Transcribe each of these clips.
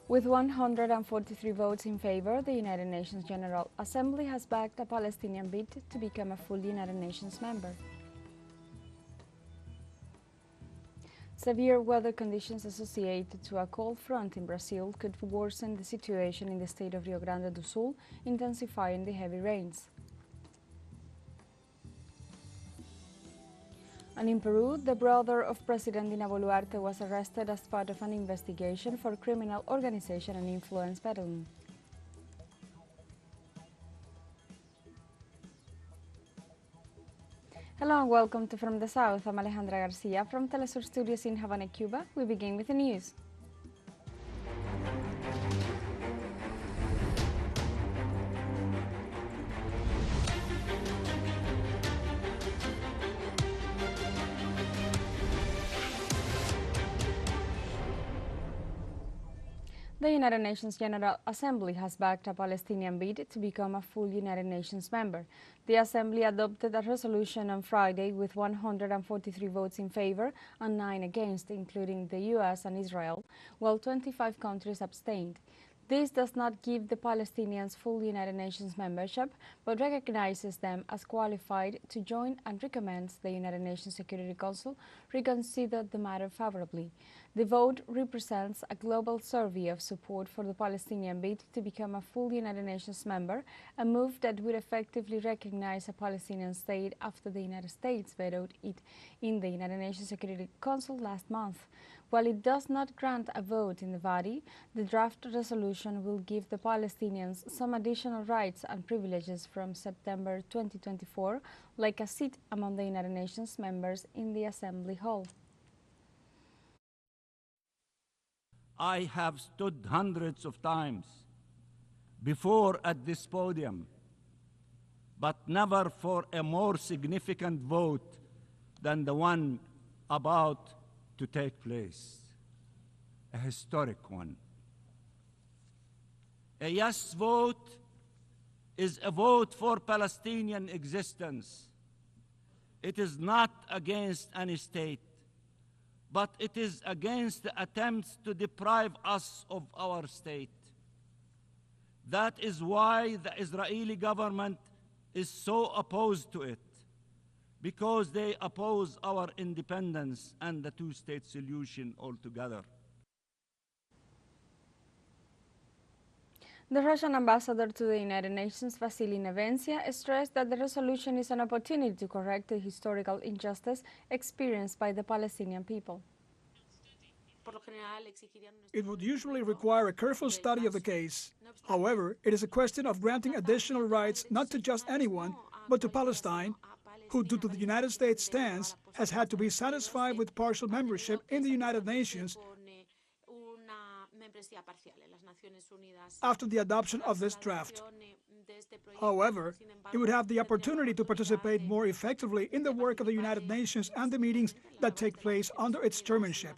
With 143 votes in favor, the United Nations General Assembly has backed a Palestinian bid to become a full United Nations member. Severe weather conditions associated to a cold front in Brazil could worsen the situation in the state of Rio Grande do Sul, intensifying the heavy rains. And in Peru, the brother of President Dina Bolourte was arrested as part of an investigation for criminal organization and influence peddling. Hello and welcome to From the South. I'm Alejandra Garcia from teleSUR Studios in Havana, Cuba. We begin with the news. The United Nations General Assembly has backed a Palestinian bid to become a full United Nations member. The Assembly adopted a resolution on Friday with 143 votes in favor and 9 against, including the US and Israel, while 25 countries abstained. This does not give the Palestinians full United Nations membership, but recognizes them as qualified to join and recommends the United Nations Security Council reconsider the matter favorably. The vote represents a global survey of support for the Palestinian bid to become a full United Nations member, a move that would effectively recognize a Palestinian state after the United States vetoed it in the United Nations Security Council last month. While it does not grant a vote in the body, the draft resolution will give the Palestinians some additional rights and privileges from September 2024, like a seat among the United Nations members in the Assembly Hall. I have stood hundreds of times before at this podium, but never for a more significant vote than the one about to take place, a historic one. A yes vote is a vote for Palestinian existence. It is not against any state, but it is against the attempts to deprive us of our state. That is why the Israeli government is so opposed to it, because they oppose our independence and the two-state solution altogether. The Russian ambassador to the United Nations, Vasily Nevencia, stressed that the resolution is an opportunity to correct the historical injustice experienced by the Palestinian people. It would usually require a careful study of the case. However, it is a question of granting additional rights not to just anyone, but to Palestine, who, due to the United States' stance, has had to be satisfied with partial membership in the United Nations after the adoption of this draft. However, it would have the opportunity to participate more effectively in the work of the United Nations and the meetings that take place under its chairmanship.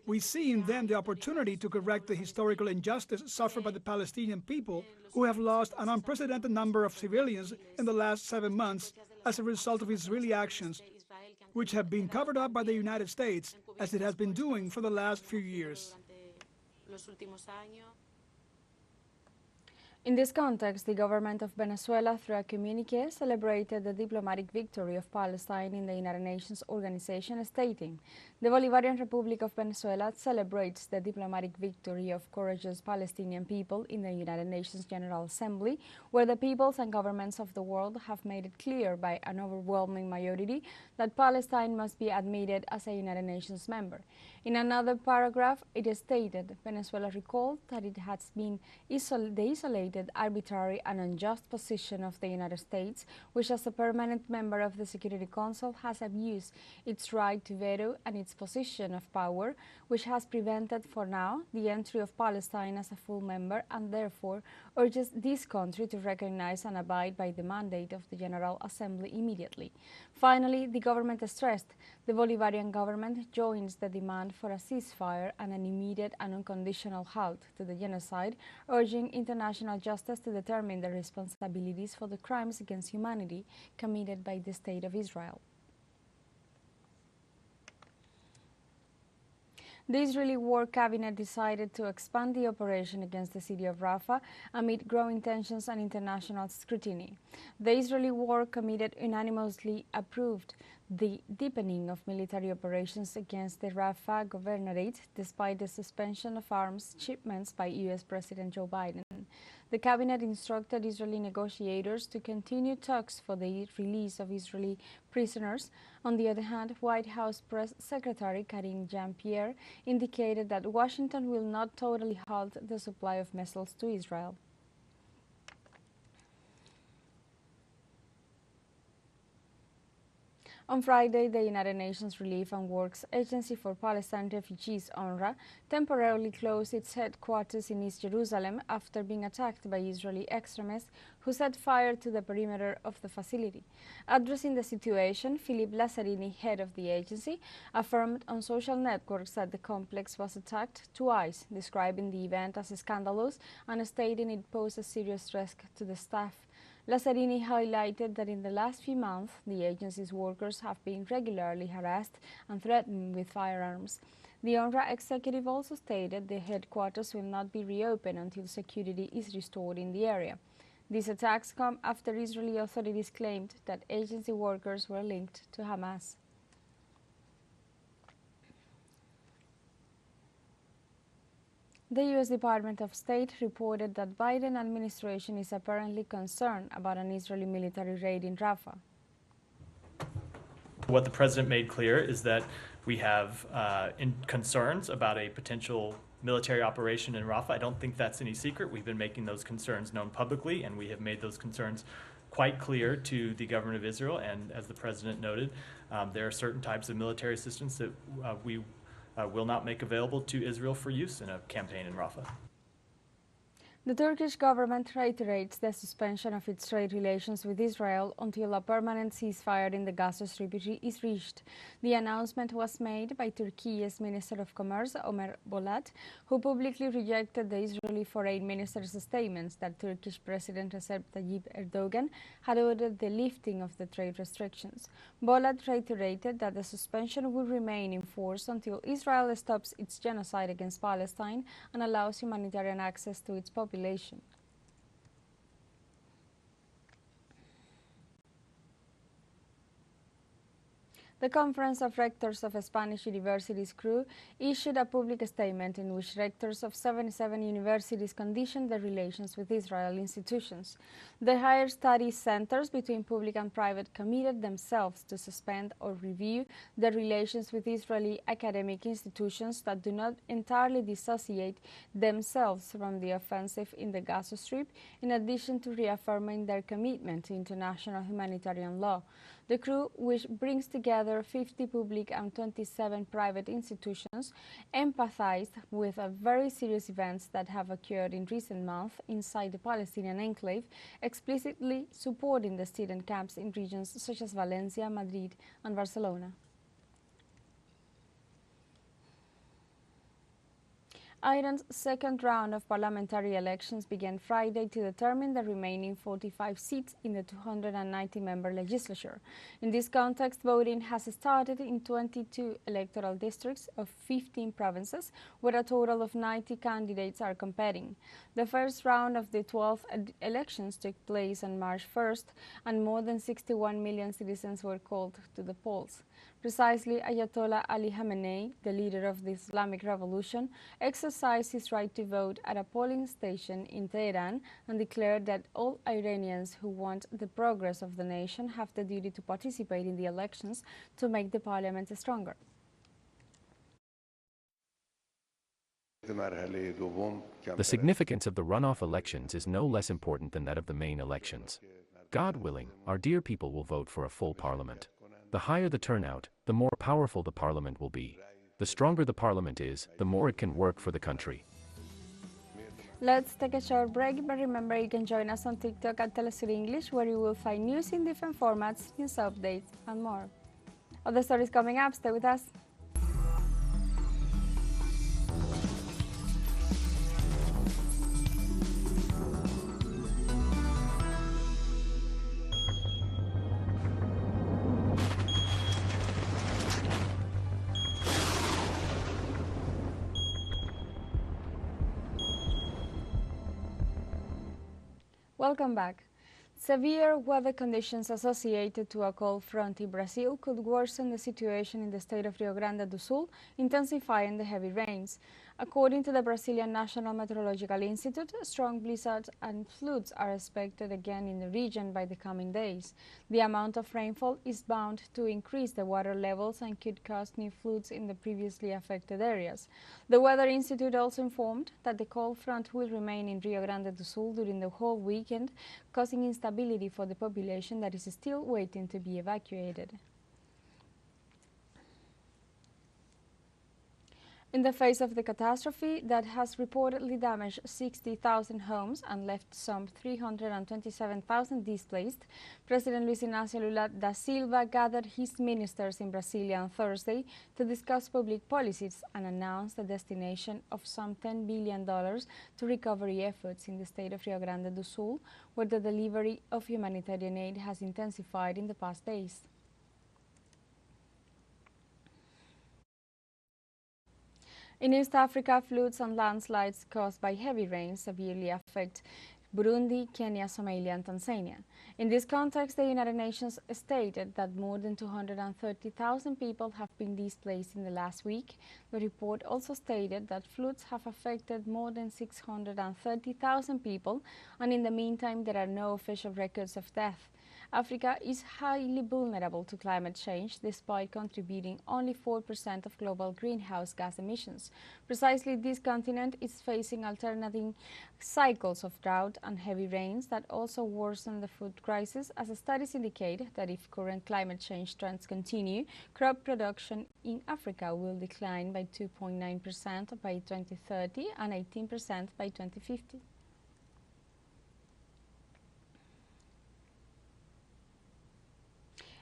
We see in them the opportunity to correct the historical injustice suffered by the Palestinian people, who have lost an unprecedented number of civilians in the last 7 months as a result of Israeli actions, which have been covered up by the United States, as it has been doing for the last few years. In this context, the government of Venezuela, through a communiqué, celebrated the diplomatic victory of Palestine in the United Nations organization, stating, "The Bolivarian Republic of Venezuela celebrates the diplomatic victory of courageous Palestinian people in the United Nations General Assembly, where the peoples and governments of the world have made it clear by an overwhelming majority that Palestine must be admitted as a United Nations member." In another paragraph, it is stated, Venezuela recalled that it has been the isolated, arbitrary and unjust position of the United States, which as a permanent member of the Security Council has abused its right to veto and its position of power, which has prevented for now the entry of Palestine as a full member, and therefore urges this country to recognize and abide by the mandate of the General Assembly immediately. Finally, the government stressed the Bolivarian government joins the demand for a ceasefire and an immediate and unconditional halt to the genocide, urging international justice to determine the responsibilities for the crimes against humanity committed by the State of Israel. The Israeli War Cabinet decided to expand the operation against the city of Rafah amid growing tensions and international scrutiny. The Israeli War Cabinet unanimously approved the deepening of military operations against the Rafah governorate despite the suspension of arms shipments by U.S. President Joe Biden. The cabinet instructed Israeli negotiators to continue talks for the release of Israeli prisoners. On the other hand, White House Press Secretary Karine Jean-Pierre indicated that Washington will not totally halt the supply of missiles to Israel. On Friday, the United Nations Relief and Works Agency for Palestine Refugees, UNRWA, temporarily closed its headquarters in East Jerusalem after being attacked by Israeli extremists who set fire to the perimeter of the facility. Addressing the situation, Philippe Lazzarini, head of the agency, affirmed on social networks that the complex was attacked twice, describing the event as scandalous and stating it posed a serious risk to the staff. Lazzarini highlighted that in the last few months, the agency's workers have been regularly harassed and threatened with firearms. The UNRWA executive also stated the headquarters will not be reopened until security is restored in the area. These attacks come after Israeli authorities claimed that agency workers were linked to Hamas. The U.S. Department of State reported that Biden administration is apparently concerned about an Israeli military raid in Rafah. What the president made clear is that we have concerns about a potential military operation in Rafah. I don't think that's any secret. We've been making those concerns known publicly, and we have made those concerns quite clear to the government of Israel. And as the president noted, there are certain types of military assistance that we will not make available to Israel for use in a campaign in Rafah. The Turkish government reiterates the suspension of its trade relations with Israel until a permanent ceasefire in the Gaza Strip is reached. The announcement was made by Turkey's Minister of Commerce, Ömer Bolat, who publicly rejected the Israeli Foreign Minister's statements that Turkish President Recep Tayyip Erdogan had ordered the lifting of the trade restrictions. Bolat reiterated that the suspension will remain in force until Israel stops its genocide against Palestine and allows humanitarian access to its population. The Conference of Rectors of Spanish Universities CRU issued a public statement in which rectors of 77 universities conditioned their relations with Israel institutions. The higher studies centers between public and private committed themselves to suspend or review their relations with Israeli academic institutions that do not entirely dissociate themselves from the offensive in the Gaza Strip, in addition to reaffirming their commitment to international humanitarian law. The CRU, which brings together 50 public and 27 private institutions, empathized with very serious events that have occurred in recent months inside the Palestinian enclave, explicitly supporting the student camps in regions such as Valencia, Madrid, and Barcelona. Iran's second round of parliamentary elections began Friday to determine the remaining 45 seats in the 290-member legislature. In this context, voting has started in 22 electoral districts of 15 provinces, where a total of 90 candidates are competing. The first round of the 12 elections took place on March 1st, and more than 61 million citizens were called to the polls. Precisely, Ayatollah Ali Khamenei, the leader of the Islamic Revolution, exercised his right to vote at a polling station in Tehran and declared that all Iranians who want the progress of the nation have the duty to participate in the elections to make the parliament stronger. The significance of the runoff elections is no less important than that of the main elections. God willing, our dear people will vote for a full parliament. The higher the turnout, the more powerful the parliament will be. The stronger the parliament is, the more it can work for the country. Let's take a short break, but remember you can join us on TikTok at teleSUR English, where you will find news in different formats, news updates, and more. Other stories coming up, stay with us. Welcome back. Severe weather conditions associated to a cold front in Brazil could worsen the situation in the state of Rio Grande do Sul, intensifying the heavy rains. According to the Brazilian National Meteorological Institute, strong blizzards and floods are expected again in the region by the coming days. The amount of rainfall is bound to increase the water levels and could cause new floods in the previously affected areas. The Weather Institute also informed that the cold front will remain in Rio Grande do Sul during the whole weekend, causing instability for the population that is still waiting to be evacuated. In the face of the catastrophe that has reportedly damaged 60,000 homes and left some 327,000 displaced, President Luis Inácio Lula da Silva gathered his ministers in Brasilia on Thursday to discuss public policies and announced the destination of some $10 billion to recovery efforts in the state of Rio Grande do Sul, where the delivery of humanitarian aid has intensified in the past days. In East Africa, floods and landslides caused by heavy rain severely affect Burundi, Kenya, Somalia, and Tanzania. In this context, the United Nations stated that more than 230,000 people have been displaced in the last week. The report also stated that floods have affected more than 630,000 people, and in the meantime, there are no official records of death. Africa is highly vulnerable to climate change, despite contributing only 4% of global greenhouse gas emissions. Precisely, this continent is facing alternating cycles of drought and heavy rains that also worsen the food crisis, as studies indicate that if current climate change trends continue, crop production in Africa will decline by 2.9% by 2030 and 18% by 2050.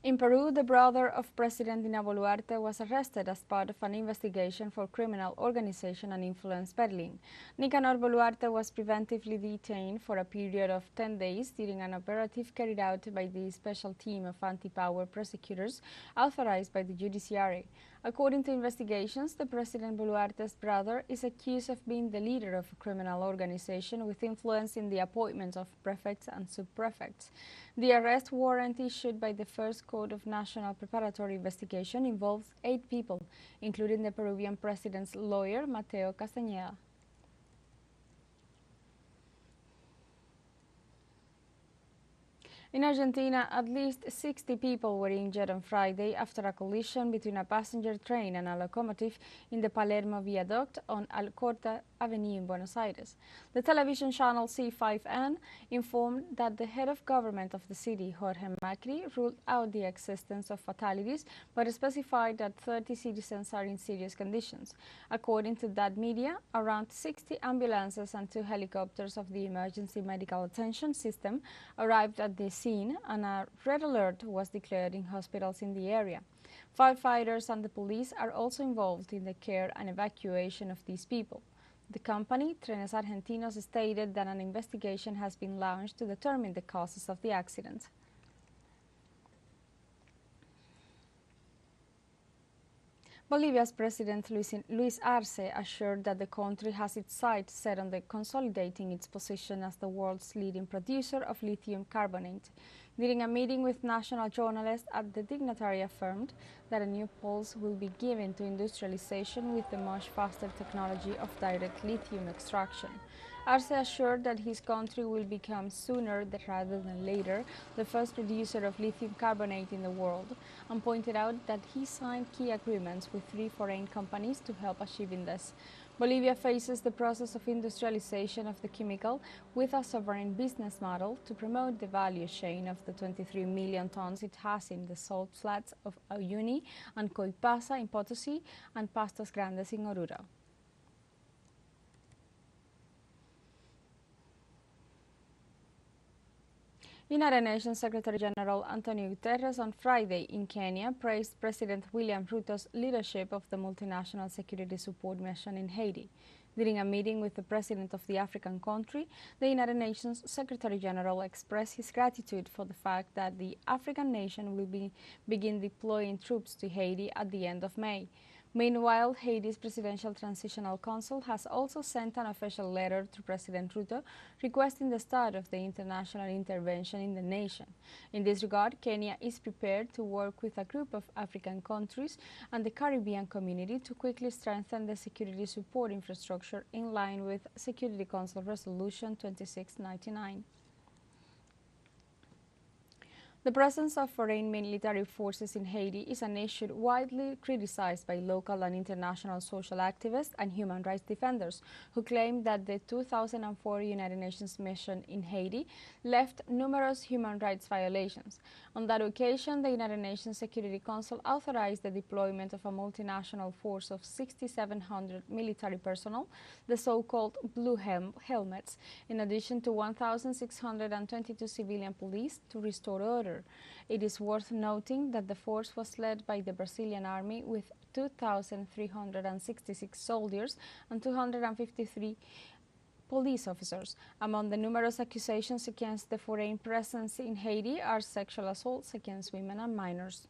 In Peru, the brother of President Dina Bolourte was arrested as part of an investigation for criminal organization and influence peddling. Nicanor Bolourte was preventively detained for a period of 10 days during an operative carried out by the special team of anti-power prosecutors authorized by the judiciary. According to investigations, the President Bolourte's brother is accused of being the leader of a criminal organization with influence in the appointment of prefects and sub-prefects. The arrest warrant issued by the First Court of National Preparatory Investigation involves 8 people, including the Peruvian president's lawyer, Mateo Castañeda. In Argentina, at least 60 people were injured on Friday after a collision between a passenger train and a locomotive in the Palermo Viaduct on Alcorta Avenue in Buenos Aires. The television channel C5N informed that the head of government of the city, Jorge Macri, ruled out the existence of fatalities, but specified that 30 citizens are in serious conditions. According to that media, around 60 ambulances and 2 helicopters of the Emergency Medical Attention System arrived at the scene, and a red alert was declared in hospitals in the area. Firefighters and the police are also involved in the care and evacuation of these people. The company, Trenes Argentinos, stated that an investigation has been launched to determine the causes of the accident. Bolivia's President Luis Arce assured that the country has its sights set on consolidating its position as the world's leading producer of lithium carbonate. During a meeting with national journalists, the dignitary affirmed that a new pulse will be given to industrialization with the much faster technology of direct lithium extraction. Arce assured that his country will become sooner rather than later the first producer of lithium carbonate in the world, and pointed out that he signed key agreements with 3 foreign companies to help achieving this. Bolivia faces the process of industrialization of the chemical with a sovereign business model to promote the value chain of the 23 million tons it has in the salt flats of Uyuni and Coipasa in Potosí and Pastos Grandes in Oruro. United Nations Secretary General Antonio Guterres on Friday in Kenya praised President William Ruto's leadership of the multinational security support mission in Haiti. During a meeting with the president of the African country, the United Nations Secretary General expressed his gratitude for the fact that the African nation will begin deploying troops to Haiti at the end of May. Meanwhile, Haiti's Presidential Transitional Council has also sent an official letter to President Ruto requesting the start of the international intervention in the nation. In this regard, Kenya is prepared to work with a group of African countries and the Caribbean community to quickly strengthen the security support infrastructure in line with Security Council Resolution 2699. The presence of foreign military forces in Haiti is an issue widely criticized by local and international social activists and human rights defenders who claim that the 2004 United Nations mission in Haiti left numerous human rights violations. On that occasion, the United Nations Security Council authorized the deployment of a multinational force of 6,700 military personnel, the so-called Blue Helmets, in addition to 1,622 civilian police to restore order. It is worth noting that the force was led by the Brazilian army with 2,366 soldiers and 253 police officers. Among the numerous accusations against the foreign presence in Haiti are sexual assaults against women and minors.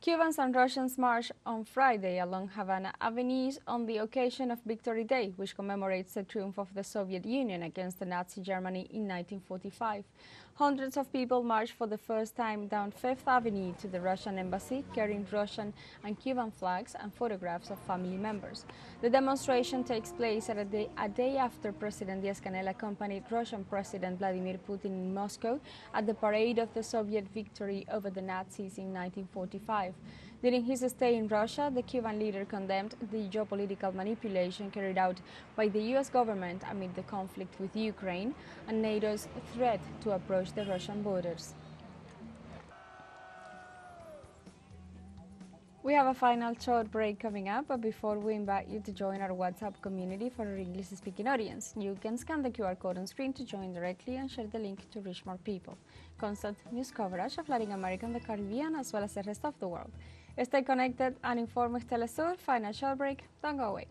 Cubans and Russians marched on Friday along Havana avenues on the occasion of Victory Day, which commemorates the triumph of the Soviet Union against the Nazi Germany in 1945. Hundreds of people marched for the first time down Fifth Avenue to the Russian embassy, carrying Russian and Cuban flags and photographs of family members. The demonstration takes place a day after President Diaz-Canel accompanied Russian President Vladimir Putin in Moscow at the parade of the Soviet victory over the Nazis in 1945. During his stay in Russia, the Cuban leader condemned the geopolitical manipulation carried out by the U.S. government amid the conflict with Ukraine and NATO's threat to approach the Russian borders. We have a final short break coming up, but before we invite you to join our WhatsApp community for our English-speaking audience, you can scan the QR code on screen to join directly and share the link to reach more people. Constant news coverage of Latin America and the Caribbean, as well as the rest of the world. Stay connected and informed with teleSUR. Final short break. Don't go away.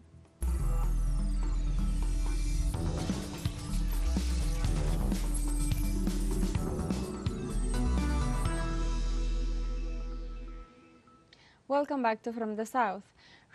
Welcome back to From the South.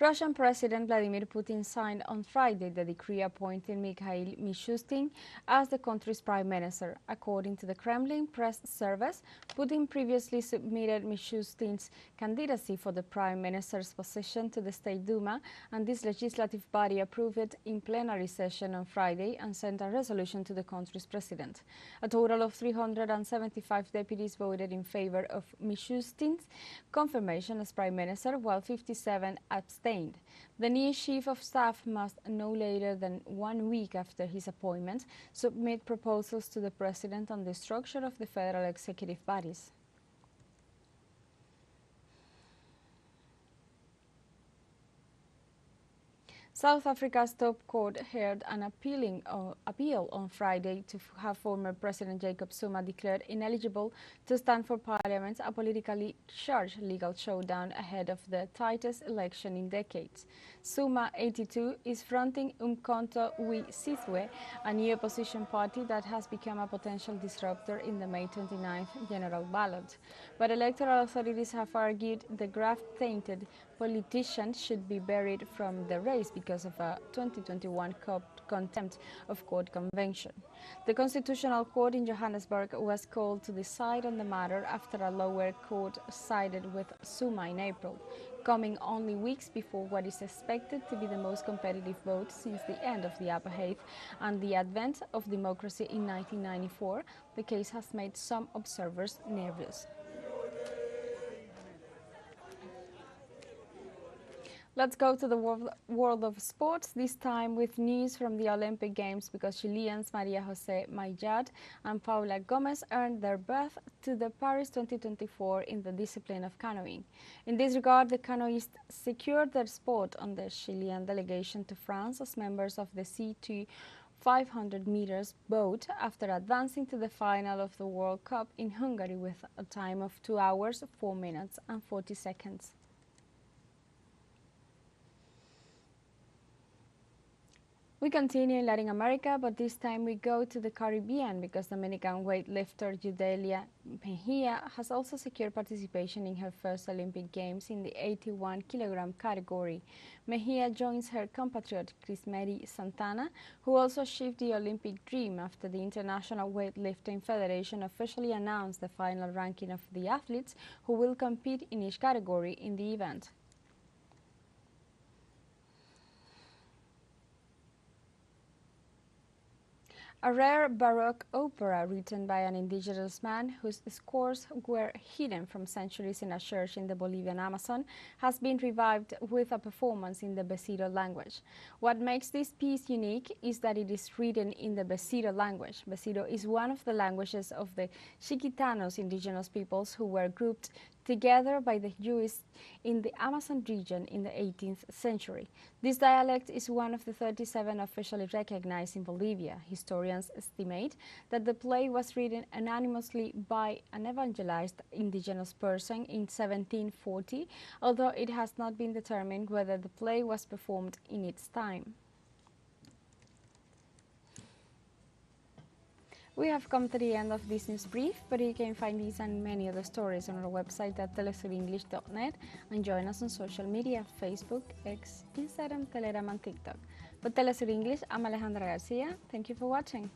Russian President Vladimir Putin signed on Friday the decree appointing Mikhail Mishustin as the country's prime minister. According to the Kremlin press service, Putin previously submitted Mishustin's candidacy for the prime minister's position to the State Duma, and this legislative body approved it in plenary session on Friday and sent a resolution to the country's president. A total of 375 deputies voted in favor of Mishustin's confirmation as prime minister, while 57 abstained. The new chief of staff must, no later than 1 week after his appointment, submit proposals to the president on the structure of the federal executive bodies. South Africa's top court heard an appeal on Friday to have former President Jacob Zuma declared ineligible to stand for parliament, a politically charged legal showdown ahead of the tightest election in decades. Zuma, 82, is fronting Umkhonto we Sizwe, a new opposition party that has become a potential disruptor in the May 29th general ballot. But electoral authorities have argued the graft-tainted politician should be buried from the race because of a 2021 contempt of court convention. The Constitutional Court in Johannesburg was called to decide on the matter after a lower court sided with Zuma in April, coming only weeks before what is expected to be the most competitive vote since the end of the apartheid and the advent of democracy in 1994. The case has made some observers nervous. Let's go to the world of sports, this time with news from the Olympic Games, because Chileans Maria Jose Maillard and Paula Gomez earned their berth to the Paris 2024 in the discipline of canoeing. In this regard, the canoeists secured their spot on the Chilean delegation to France as members of the C2 500 meters boat after advancing to the final of the World Cup in Hungary with a time of 2 hours, 4 minutes and 40 seconds. We continue in Latin America, but this time we go to the Caribbean because Dominican weightlifter Yudelia Mejia has also secured participation in her first Olympic Games in the 81-kilogram category. Mejia joins her compatriot Crismeri Santana, who also achieved the Olympic dream after the International Weightlifting Federation officially announced the final ranking of the athletes who will compete in each category in the event. A rare Baroque opera written by an indigenous man whose scores were hidden from centuries in a church in the Bolivian Amazon has been revived with a performance in the Besiro language. What makes this piece unique is that it is written in the Besiro language. Besiro is one of the languages of the Chiquitanos indigenous peoples who were grouped together by the Jews in the Amazon region in the 18th century. This dialect is one of the 37 officially recognized in Bolivia. Historians estimate that the play was written anonymously by an evangelized indigenous person in 1740, although it has not been determined whether the play was performed in its time. We have come to the end of this news brief, but you can find these and many other stories on our website at telesurenglish.net and join us on social media, Facebook, X, Instagram, Telegram and TikTok. For Telesur English, I'm Alejandra Garcia. Thank you for watching.